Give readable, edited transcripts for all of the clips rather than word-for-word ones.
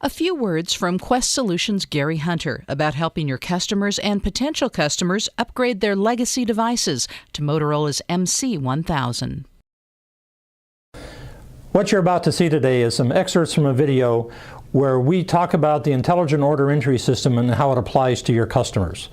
A few words from Quest Solutions' Gary Hunter about helping your customers and potential customers upgrade their legacy devices to Motorola's MC1000. What you're about to see today is some excerpts from a video where we talk about the intelligent order entry system and how it applies to your customers.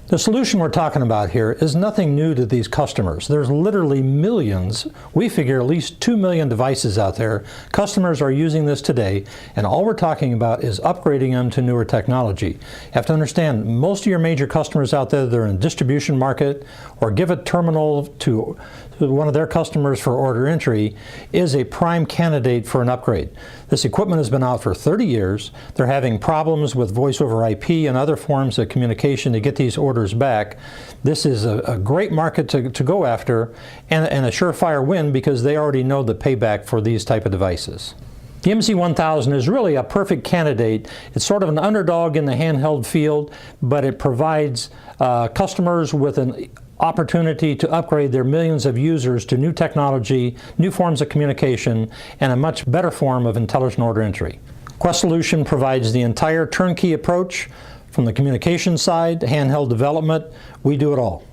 The solution we're talking about here is nothing new to these customers. There's literally millions, we figure at least 2 million devices out there. Customers are using this today, and all we're talking about is upgrading them to newer technology. You have to understand, most of your major customers out there, they're in a distribution market or give a terminal to one of their customers for order entry, is a prime candidate for an upgrade. This equipment has been out for 30 years. They're having problems with voice over IP and other forms of communication to get these orders back. This is a great market to go after and a surefire win because they already know the payback for these type of devices. The MC1000 is really a perfect candidate. It's sort of an underdog in the handheld field, but it provides customers with an opportunity to upgrade their millions of users to new technology, new forms of communication, and a much better form of intelligent order entry. Quest Solution provides the entire turnkey approach from the communication side to handheld development. We do it all.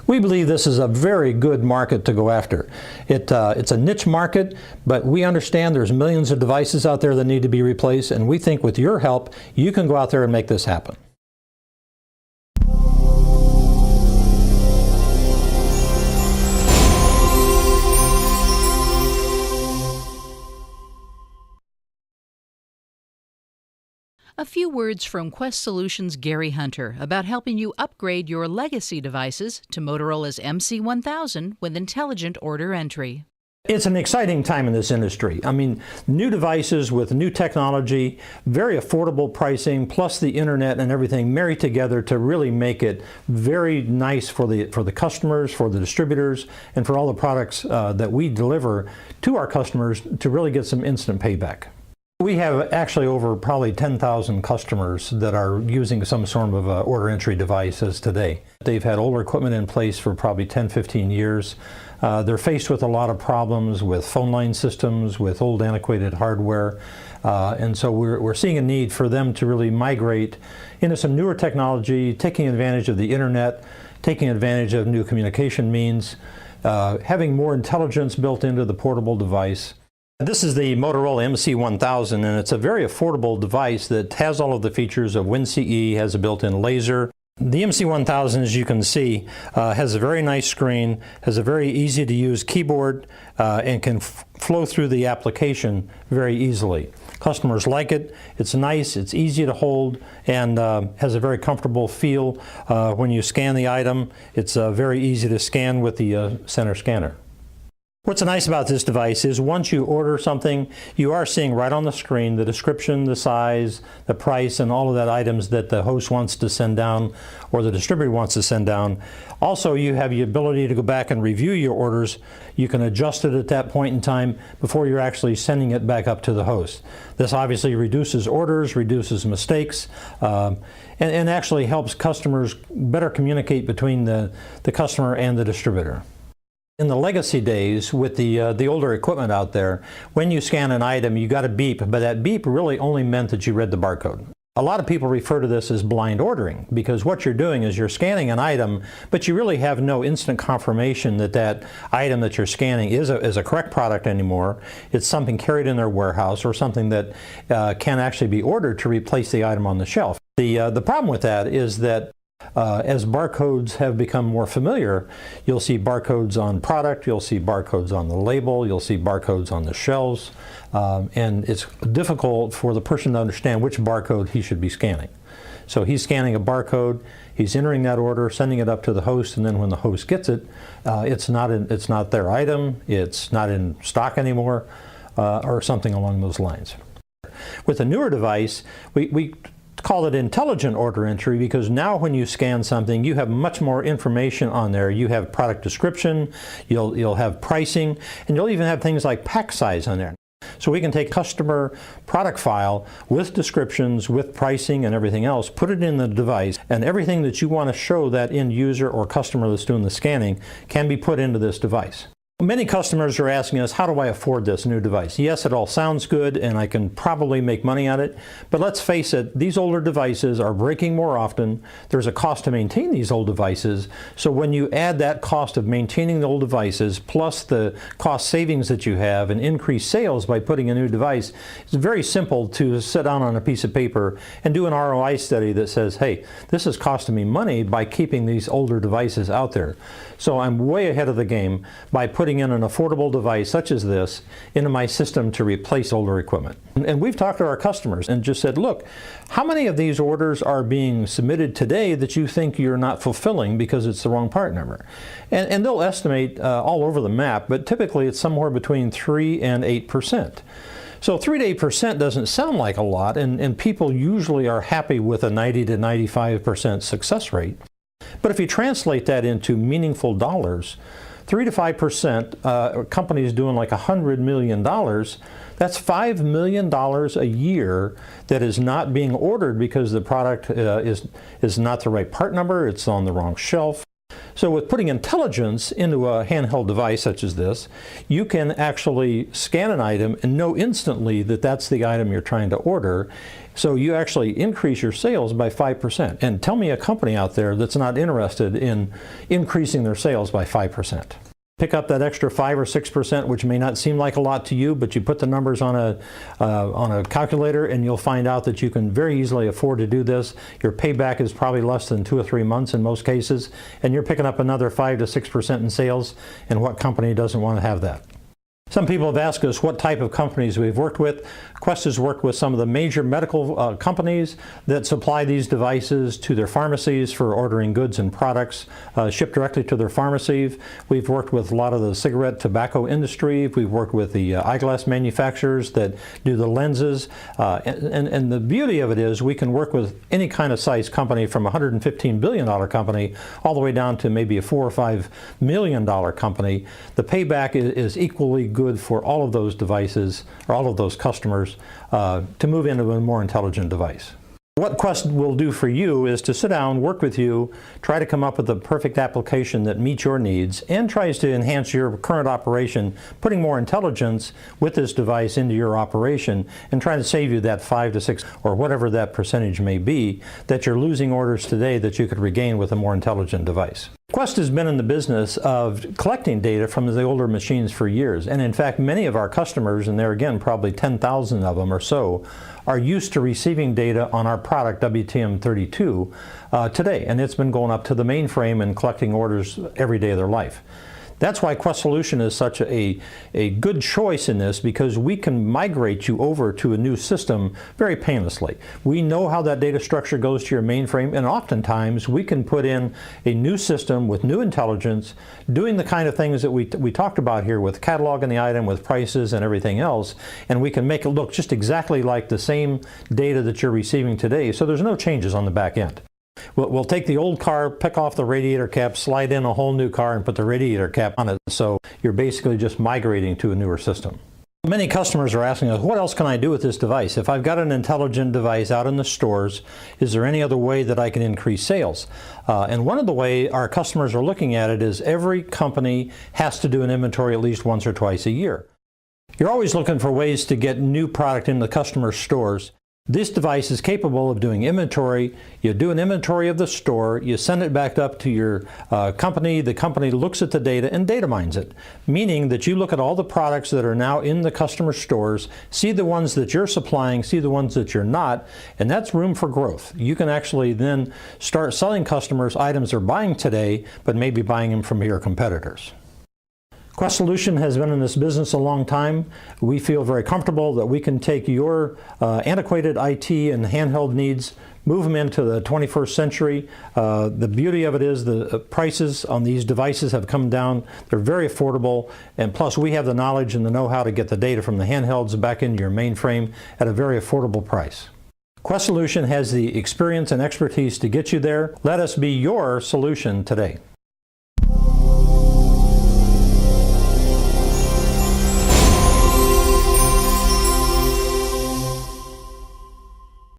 We believe this is a very good market to go after. It's a niche market, but we understand there's millions of devices out there that need to be replaced, and we think with your help, you can go out there and make this happen. A few words from Quest Solutions' Gary Hunter about helping you upgrade your legacy devices to Motorola's MC1000 with intelligent order entry. It's an exciting time in this industry. I mean, new devices with new technology, very affordable pricing, plus the internet and everything married together to really make it very nice for the customers, for the distributors, and for all the products that we deliver to our customers to really get some instant payback. We have actually over probably 10,000 customers that are using some sort of order entry devices today. They've had older equipment in place for probably 10-15 years. They're faced with a lot of problems with phone line systems, with old antiquated hardware, and so we're seeing a need for them to really migrate into some newer technology, taking advantage of the internet, taking advantage of new communication means, having more intelligence built into the portable device. This is the Motorola MC1000, and it's a very affordable device that has all of the features of WinCE, has a built-in laser. The MC1000, as you can see, has a very nice screen, has a very easy to use keyboard, and can flow through the application very easily. Customers like it. It's nice, it's easy to hold, and has a very comfortable feel. When you scan the item, it's very easy to scan with the center scanner. What's nice about this device is once you order something, you are seeing right on the screen the description, the size, the price, and all of that items that the host wants to send down or the distributor wants to send down. Also, you have the ability to go back and review your orders. You can adjust it at that point in time before you're actually sending it back up to the host. This obviously reduces orders, reduces mistakes, and actually helps customers better communicate between the customer and the distributor. In the legacy days with the older equipment out there, when you scan an item, you got a beep, but that beep really only meant that you read the barcode. A lot of people refer to this as blind ordering because what you're doing is you're scanning an item, but you really have no instant confirmation that that item that you're scanning is a correct product anymore. It's something carried in their warehouse or something that can actually be ordered to replace the item on the shelf. The problem with that is that as barcodes have become more familiar, you'll see barcodes on product, you'll see barcodes on the label, you'll see barcodes on the shelves, and it's difficult for the person to understand which barcode he should be scanning. So he's scanning a barcode, he's entering that order, sending it up to the host, and then when the host gets it, it's not their item, it's not in stock anymore, or something along those lines. With a newer device, we call it intelligent order entry because now when you scan something, you have much more information on there. You have product description, you'll have pricing, and you'll even have things like pack size on there. So we can take customer product file with descriptions, with pricing and everything else, put it in the device, and everything that you want to show that end user or customer that's doing the scanning can be put into this device. Many customers are asking us, how do I afford this new device? Yes, it all sounds good and I can probably make money on it, but let's face it, these older devices are breaking more often. There's a cost to maintain these old devices, so when you add that cost of maintaining the old devices plus the cost savings that you have and increased sales by putting a new device, it's very simple to sit down on a piece of paper and do an ROI study that says, hey, this is costing me money by keeping these older devices out there. So I'm way ahead of the game by putting in an affordable device such as this into my system to replace older equipment. And we've talked to our customers and just said, look, how many of these orders are being submitted today that you think you're not fulfilling because it's the wrong part number? And they'll estimate all over the map, but typically it's somewhere between 3 and 8%. So 3 to 8% doesn't sound like a lot, and people usually are happy with a 90 to 95% success rate. But if you translate that into meaningful dollars, 3 to 5%, companies doing like $100 million, that's $5 million a year that is not being ordered because the product is not the right part number, it's on the wrong shelf. So with putting intelligence into a handheld device such as this, you can actually scan an item and know instantly that that's the item you're trying to order. So you actually increase your sales by 5%. And tell me a company out there that's not interested in increasing their sales by 5%. Pick up that extra 5 or 6%, which may not seem like a lot to you, but you put the numbers on a calculator and you'll find out that you can very easily afford to do this. Your payback is probably less than 2 or 3 months in most cases, and you're picking up another 5 to 6% in sales, and what company doesn't want to have that? Some people have asked us what type of companies we've worked with. Quest has worked with some of the major medical companies that supply these devices to their pharmacies for ordering goods and products shipped directly to their pharmacy. We've worked with a lot of the cigarette tobacco industry. We've worked with the eyeglass manufacturers that do the lenses. And the beauty of it is we can work with any kind of size company, from a $115 billion company all the way down to maybe a $4 or $5 million company. The payback is equally good for all of those devices, or all of those customers, to move into a more intelligent device. What Quest will do for you is to sit down, work with you, try to come up with the perfect application that meets your needs and tries to enhance your current operation, putting more intelligence with this device into your operation and trying to save you that 5 to 6 or whatever that percentage may be that you're losing orders today that you could regain with a more intelligent device. Quest has been in the business of collecting data from the older machines for years, and in fact many of our customers, and there again probably 10,000 of them or so, are used to receiving data on our product WTM32 today, and it's been going up to the mainframe and collecting orders every day of their life. That's why Quest Solution is such a good choice in this, because we can migrate you over to a new system very painlessly. We know how that data structure goes to your mainframe, and oftentimes we can put in a new system with new intelligence, doing the kind of things that we talked about here with cataloging the item, with prices and everything else, and we can make it look just exactly like the same data that you're receiving today, so there's no changes on the back end. We'll take the old car, pick off the radiator cap, slide in a whole new car and put the radiator cap on it, so you're basically just migrating to a newer system. Many customers are asking us, what else can I do with this device? If I've got an intelligent device out in the stores, is there any other way that I can increase sales? And one of the ways our customers are looking at it is every company has to do an inventory at least once or twice a year. You're always looking for ways to get new product in the customer stores. This device is capable of doing inventory. You do an inventory of the store, you send it back up to your company, the company looks at the data and data mines it, meaning that you look at all the products that are now in the customer stores, see the ones that you're supplying, see the ones that you're not, and that's room for growth. You can actually then start selling customers items they're buying today, but maybe buying them from your competitors. Quest Solution has been in this business a long time. We feel very comfortable that we can take your antiquated IT and handheld needs, move them into the 21st century. The beauty of it is the prices on these devices have come down. They're very affordable, and plus we have the knowledge and the know-how to get the data from the handhelds back into your mainframe at a very affordable price. Quest Solution has the experience and expertise to get you there. Let us be your solution today.